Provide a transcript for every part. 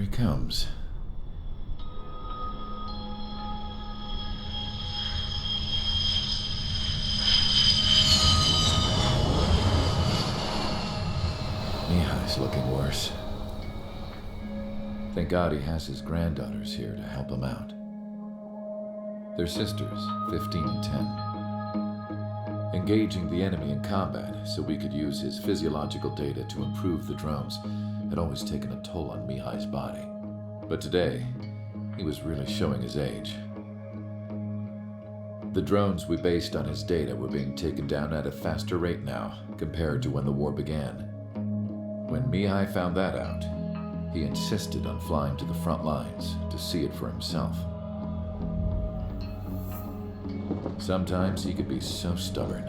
he comes. Mihai's looking worse. Thank God he has his granddaughters here to help him out. They're sisters, 15 and 10. Engaging the enemy in combat so we could use his physiological data to improve the drones had always taken a toll on Mihai's body. But today, he was really showing his age. The drones we based on his data were being taken down at a faster rate now compared to when the war began. When Mihai found that out, he insisted on flying to the front lines to see it for himself. Sometimes he could be so stubborn.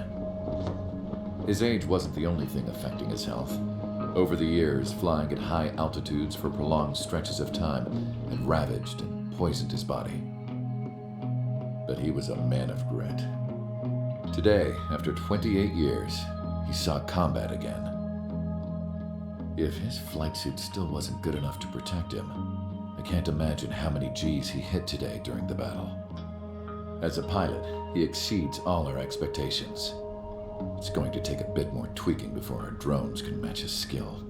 His age wasn't the only thing affecting his health. Over the years, flying at high altitudes for prolonged stretches of time had ravaged and poisoned his body. But he was a man of grit. Today, after 28 years, he saw combat again. If his flight suit still wasn't good enough to protect him, I can't imagine how many G's he hit today during the battle. As a pilot, he exceeds all our expectations. It's going to take a bit more tweaking before our drones can match his skill.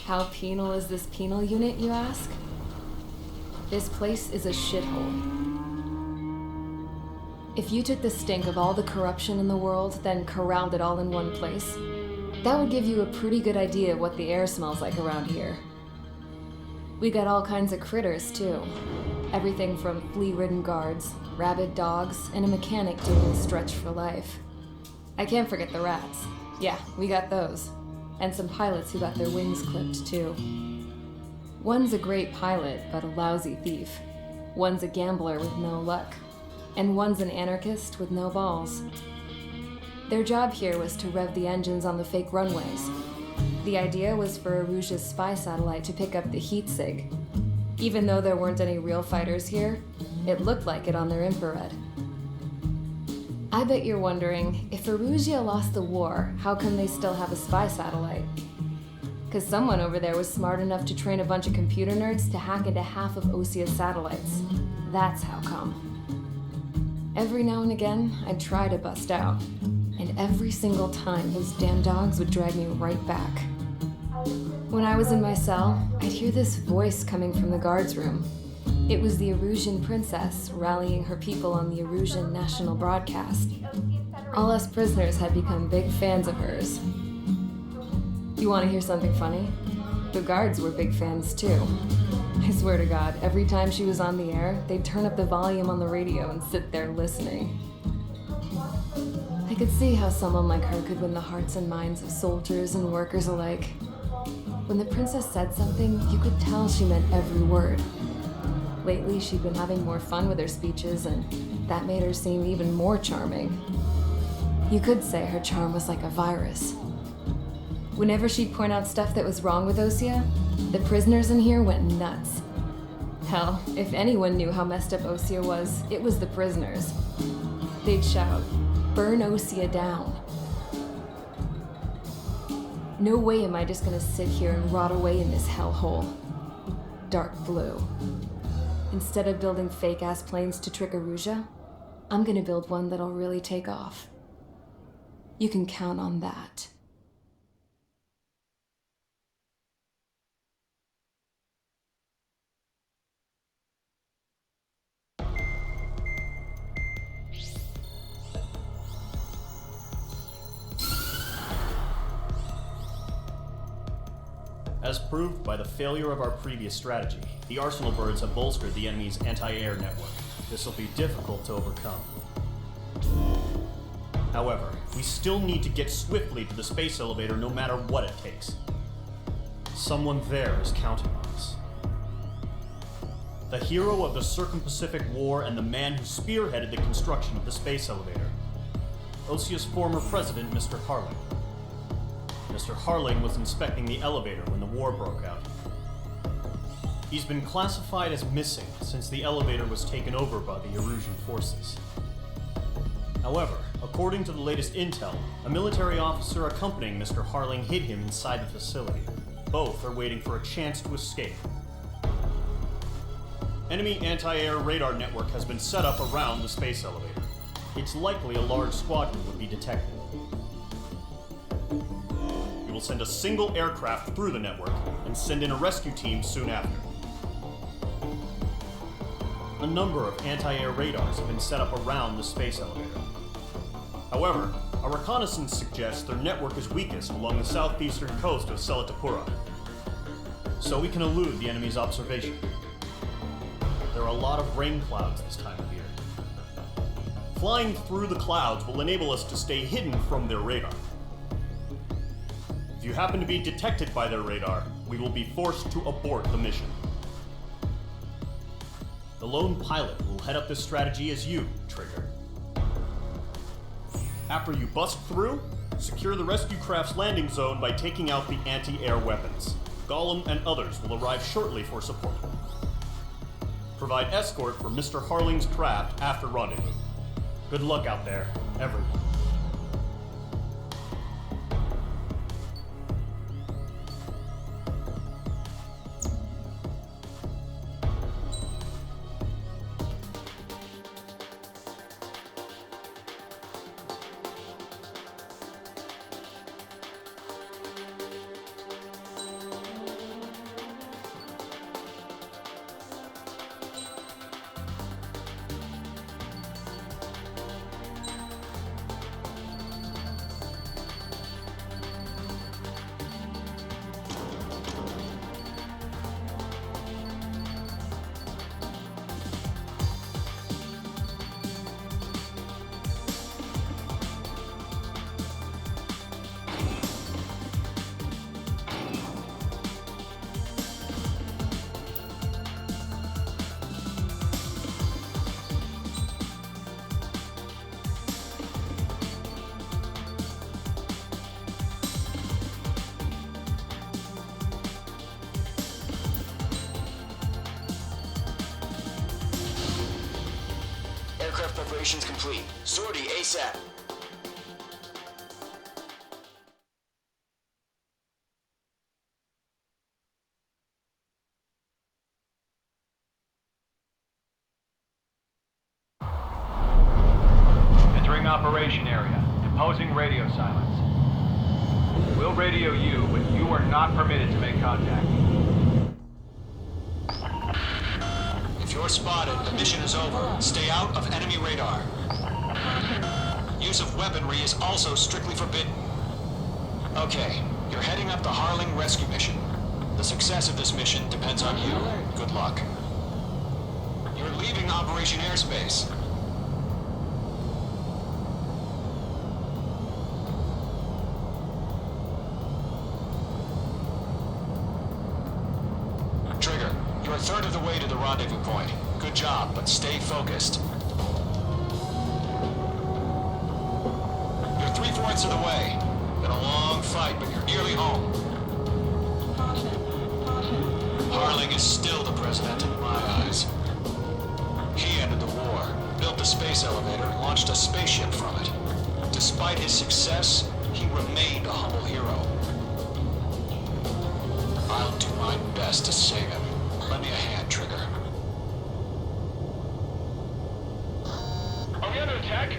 How penal is this penal unit, you ask? This place is a shithole. If you took the stink of all the corruption in the world, then corralled it all in one place, that would give you a pretty good idea of what the air smells like around here. We got all kinds of critters, too. Everything from flea-ridden guards, rabid dogs, and a mechanic doing a stretch for life. I can't forget the rats. Yeah, we got those. And some pilots who got their wings clipped, too. One's a great pilot, but a lousy thief. One's a gambler with no luck. And one's an anarchist with no balls. Their job here was to rev the engines on the fake runways. The idea was for Aruja's spy satellite to pick up the heat sig. Even though there weren't any real fighters here, it looked like it on their infrared. I bet you're wondering, if Aruja lost the war, how come they still have a spy satellite? Because someone over there was smart enough to train a bunch of computer nerds to hack into half of Osea's satellites. That's how come. Every now and again, I'd try to bust out, and every single time those damn dogs would drag me right back. When I was in my cell, I'd hear this voice coming from the guards room. It was the Erusian princess rallying her people on the Erusian national broadcast. All us prisoners had become big fans of hers. You want to hear something funny? The guards were big fans too. I swear to God, every time she was on the air, they'd turn up the volume on the radio and sit there listening. I could see how someone like her could win the hearts and minds of soldiers and workers alike. When the princess said something, you could tell she meant every word. Lately, she'd been having more fun with her speeches, and that made her seem even more charming. You could say her charm was like a virus. Whenever she'd point out stuff that was wrong with Osea, the prisoners in here went nuts. Hell, if anyone knew how messed up Osea was, it was the prisoners. They'd shout, "Burn Osea down." No way am I just gonna sit here and rot away in this hellhole. Dark blue. Instead of building fake-ass planes to trick Aruja, I'm gonna build one that'll really take off. You can count on that. As proved by the failure of our previous strategy, the Arsenal birds have bolstered the enemy's anti-air network. This will be difficult to overcome. However, we still need to get swiftly to the space elevator no matter what it takes. Someone there is counting on us. The hero of the Circum-Pacific War and the man who spearheaded the construction of the space elevator. Osea's former president, Mr. Harling. Mr. Harling was inspecting the elevator when the war broke out. He's been classified as missing since the elevator was taken over by the Erusian forces. However, according to the latest intel, a military officer accompanying Mr. Harling hid him inside the facility. Both are waiting for a chance to escape. Enemy anti-air radar network has been set up around the space elevator. It's likely a large squadron would be detected. We will send a single aircraft through the network and send in a rescue team soon after. A number of anti-air radars have been set up around the space elevator. However, our reconnaissance suggests their network is weakest along the southeastern coast of Selatapura, so we can elude the enemy's observation. There are a lot of rain clouds this time of year. Flying through the clouds will enable us to stay hidden from their radar. If you happen to be detected by their radar, we will be forced to abort the mission. The lone pilot will head up this strategy as you, Trigger. After you bust through, secure the rescue craft's landing zone by taking out the anti-air weapons. Gollum and others will arrive shortly for support. Provide escort for Mr. Harling's craft after rendezvous. Good luck out there, everyone. Aircraft preparations complete. Sortie ASAP. Entering operation area. Imposing radio silence. We'll radio you, but you are not permitted to make contact. If you're spotted, the mission is over. Stay out of enemy radar. Use of weaponry is also strictly forbidden. Okay, you're heading up the Harling rescue mission. The success of this mission depends on you. Good luck. You're leaving Operation Airspace. Trigger, you're a third of the way to the rendezvous point. Good job, but stay focused. You're 3/4 of the way. Been a long fight, but you're nearly home. Harling is still the president in my eyes. He ended the war, built the space elevator, and launched a spaceship from it. Despite his success, he remained a humble hero. I'll do my best to save him. Lend me a hand, Trigger. Are we under attack?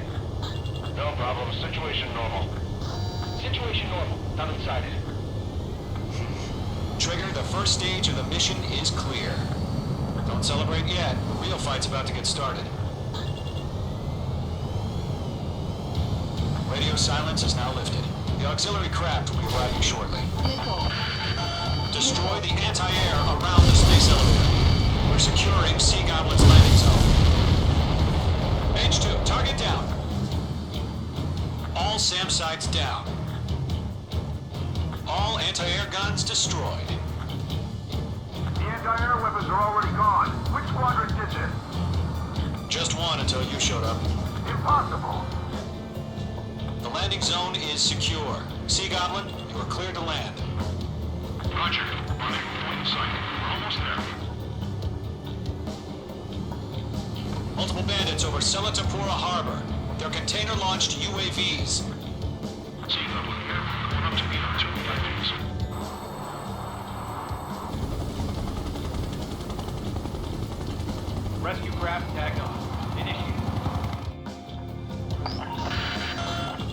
No problem. Situation normal. Situation normal. Not inside it. Trigger, the first stage of the mission is clear. Don't celebrate yet. The real fight's about to get started. Radio silence is now lifted. The auxiliary craft will be arriving shortly. Destroy the anti-air around the space elevator. We're securing Sea Goblin's landing zone. H2, target down. All SAM sites down. All anti-air guns destroyed. The anti-air weapons are already gone. Which squadron did this? Just one until you showed up. Impossible. The landing zone is secure. Sea Goblin, you are cleared to land. Roger. Running point sight. We're almost there. Multiple bandits over Selatapura Harbor. They're container-launched UAVs. C-level here. Going up to meet on 2 UAVs. Rescue craft tagged on. Initiated.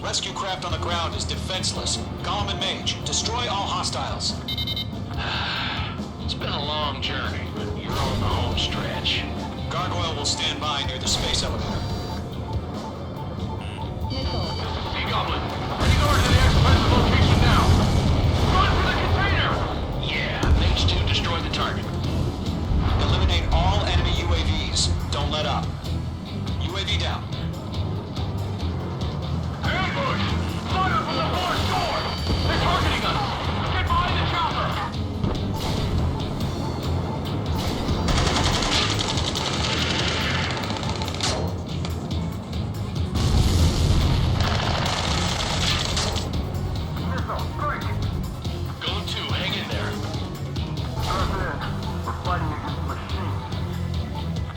Rescue craft on the ground is defenseless. Gollum and Mage, destroy all hostiles. It's been a long journey, but you're on the home stretch. Gargoyle will stand by near the space elevator. Goblin, heading over to the express location now. Run for the container! Yeah, Mage 2 destroy the target. Eliminate all enemy UAVs. Don't let up. UAV down. Ambush! Fire from the force door! They're targeting us! Get behind the chopper! Going 2, hang in there. We're fighting against machines.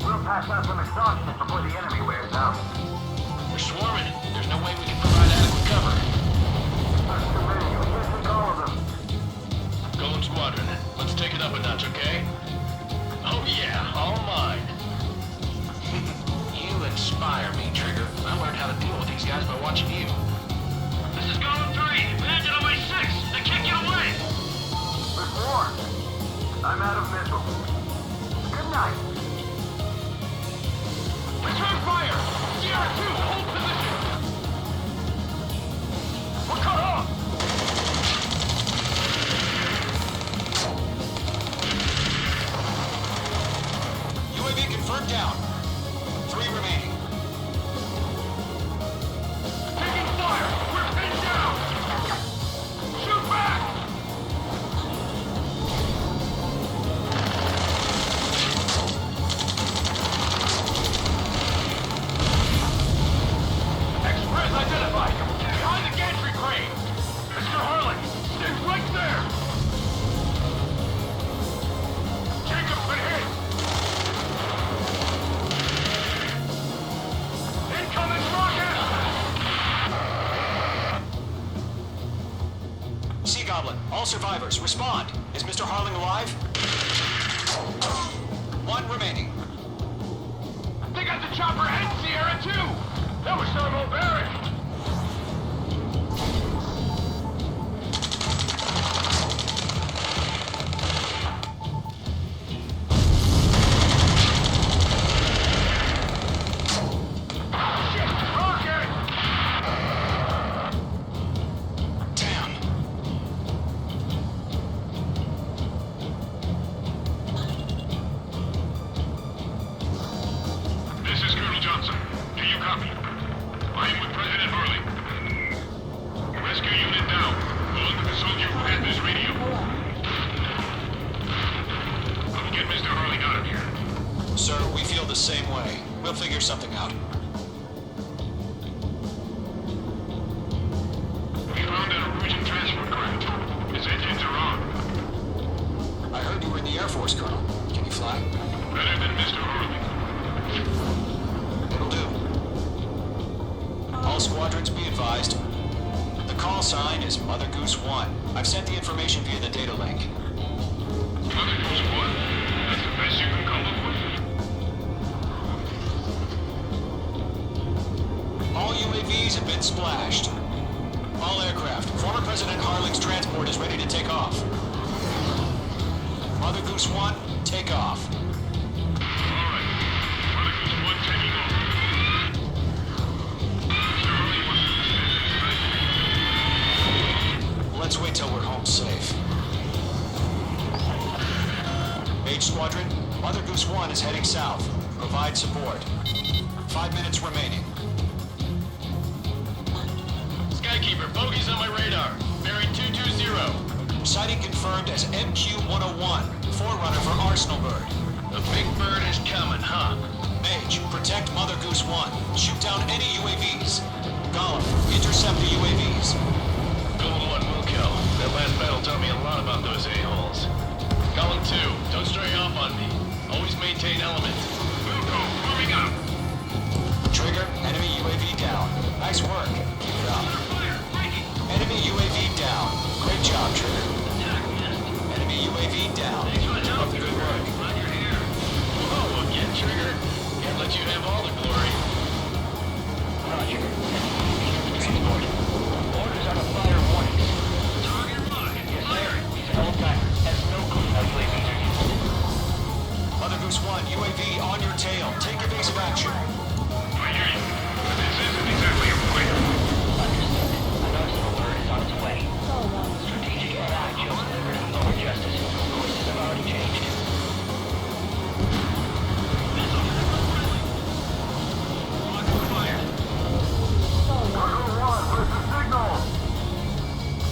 We'll pass out some exhaustion before the enemy wears out. We're swarming. There's no way we can provide adequate cover. There's too many. We can't take all of them. Golem Squadron, let's take it up a notch, okay? Oh yeah, all mine. You inspire me, Trigger. I learned how to deal with these guys by watching you. This is Golem 3. Landed on my 6. They can't get away. There's more. I'm out of missiles. Good night. Return fire! CR2, hold position! We're cut off! UAV confirmed down. 3 remaining. Taking fire! We're pinned down! Shoot back! Express identified! Behind the gantry crane! Mr. Harlan, stay right there! Jacob's been hit! Incoming rocket! Sea Goblin, all survivors, respond. Is Mr. Harling alive? 1 remaining. They got the chopper and Sierra too! That was thermobaric! Rocket! Damn. This is Colonel Johnson. Do you copy? I am with President Harley. Rescue unit down. Along with the soldier who had this radio. I'll get Mr. Harley out of here. Sir, we feel the same way. We'll figure something out. We found an Norwegian transport craft. Its engines are on. I heard you were in the Air Force, Colonel. Can you fly? Better than Mr. Harley. It'll do. All squadrons be advised. The call sign is Mother Goose 1. I've sent the information via the data link. Mother Goose 1? That's the best you can come up with? All UAVs have been splashed. All aircraft. Former President Harling's transport is ready to take off. Mother Goose 1, take off. Alright. Mother Goose 1 taking off. Mr. Harley wants to descend. Let's wait till we're home safe. Mage Squadron, Mother Goose 1 is heading south. Provide support. 5 minutes remaining. Skykeeper, bogeys on my radar. Bearing 220. Sighting confirmed as MQ-101, forerunner for Arsenal Bird. The big bird is coming, huh? Mage, protect Mother Goose 1. Shoot down any UAVs. Gollum, intercept the UAVs. Golem 1 will kill. That last battle taught me a lot about those a-holes. Golem 2, don't stray off on me. Always maintain element. Wilco, moving up. Trigger, enemy UAV down. Nice work. Keep it up. Enemy UAV down. Great job, Trigger. Enemy UAV down. Good work. Oh, again, Trigger. Can't let you have all the glory. Roger. Transport. Orders on a fire warnings. Target locked. Yes, sir. He's an old-timer. Has no clue how UAVs are used. Mother Goose 1, UAV on your tail. Take your base of action. I hear you. But this isn't exactly a fight. Understood. An arsenal alert is on its way. Strategic AI chosen to bring lower justice. Courses have already changed. Cargo 1, where's the signal?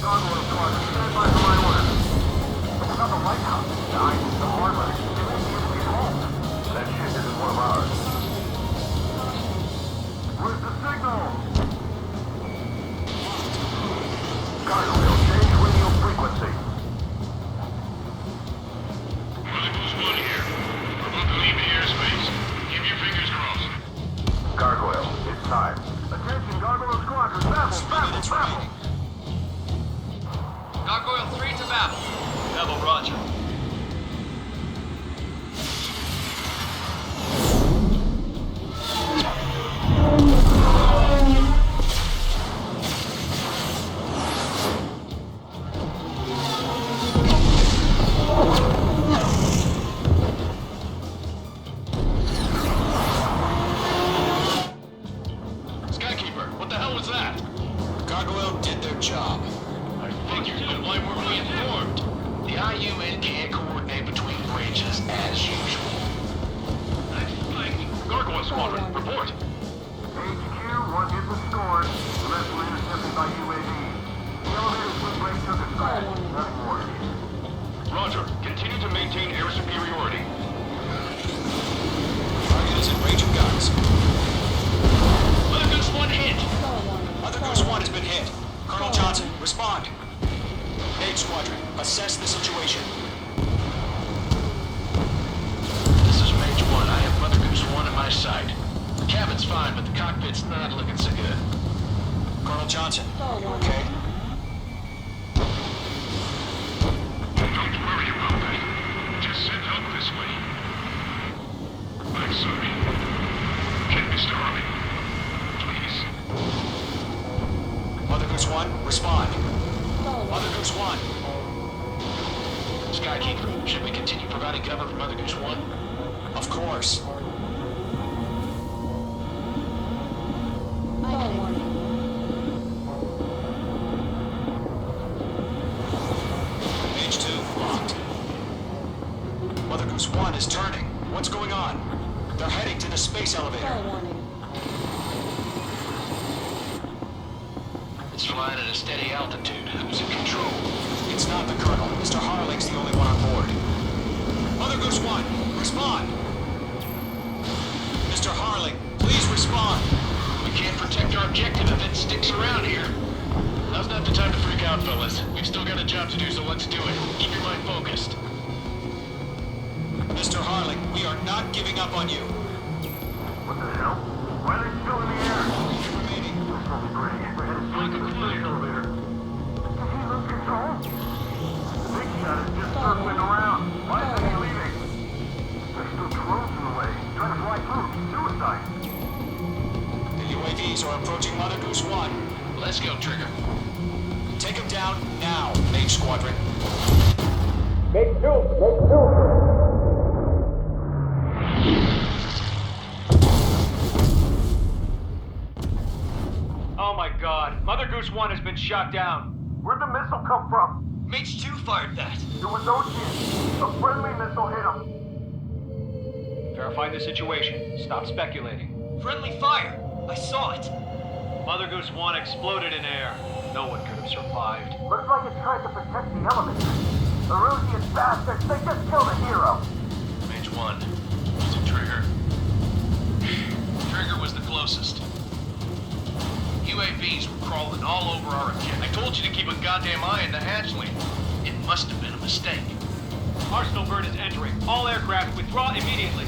Cargo 1, stand by for my orders. It's not the lighthouse. The harbor. They won't be able to get home. That ship isn't one of ours. Where's the signal? Cargo will change radio frequency. Mother Goose 1 here. We're about to leave the airspace. Keep your fingers crossed. Gargoyle, it's time. Attention, Gargoyle Squadron, babble, babble, babble! Gargoyle 3 to Babel. Babel, roger. Skykeeper, what the hell was that? Gargoyle did their job. I figured, but why weren't we informed? The IUN can't coordinate between branches as usual. Gargoyle Squadron, report. HQ, one hit was scored. The rest were intercepted by UAV. The elevator swing brake took a crash. Nothing more. Roger, continue to maintain air superiority. Target is in range of guns. Mother Goose 1 hit. Mother Goose 1 has been hit. Colonel Johnson, respond. Aid Squadron, assess the situation. This is Mage 1. I have Mother Goose 1 in my sight. The cabin's fine, but the cockpit's not looking so good. Colonel Johnson, you okay? Don't worry about that. Just send help this way. I'm sorry. Get Mr. Harley. Please. Mother Goose 1, respond. Mother Goose 1. Skykeeper, should we continue providing cover for Mother Goose 1? Of course. Page 2, locked. Mother Goose 1 is turning. What's going on? They're heading to the space elevator. It's flying at a steady altitude. Who's in control? It's not the Colonel. Mr. Harling's the only one on board. Mother Goose 1, respond! Mr. Harling, please respond! We can't protect our objective if it sticks around here. Now's not the time to freak out, fellas. We've still got a job to do, so let's do it. Keep your mind focused. Mr. Harling, we are not giving up on you. What the hell? Why are they still in the air? Keep remaining. We're headed straight to the space elevator. Did he lose control? The big shot is just circling around. Why isn't he leaving? There's still drones in the way. Trying to fly through. Suicide. The UAVs are approaching Mother Goose 1. Let's go, Trigger. Take him down now, Mage Squadron. Oh my god. Mother Goose 1 has been shot down. Where'd the missile come from? Mage 2 fired that. It was Osean. A friendly missile hit him. Verify the situation. Stop speculating. Friendly fire! I saw it! Mother Goose 1 exploded in air. No one could have survived. Looks like it tried to protect the elevator. The Rusian bastards, they just killed a hero. Mage 1. Was it Trigger? Trigger was the closest. UAVs were crawling all over our objective. I told you to keep a goddamn eye on the hatchling. It must have been a mistake. Arsenal bird is entering. All aircraft withdraw immediately.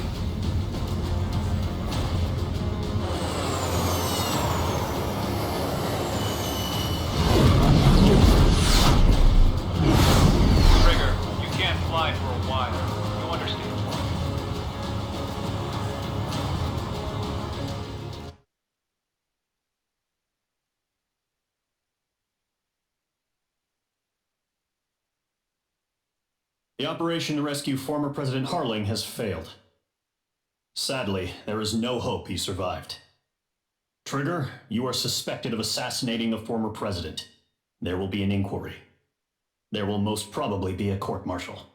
The operation to rescue former President Harling has failed. Sadly, there is no hope he survived. Trigger, you are suspected of assassinating the former president. There will be an inquiry. There will most probably be a court-martial.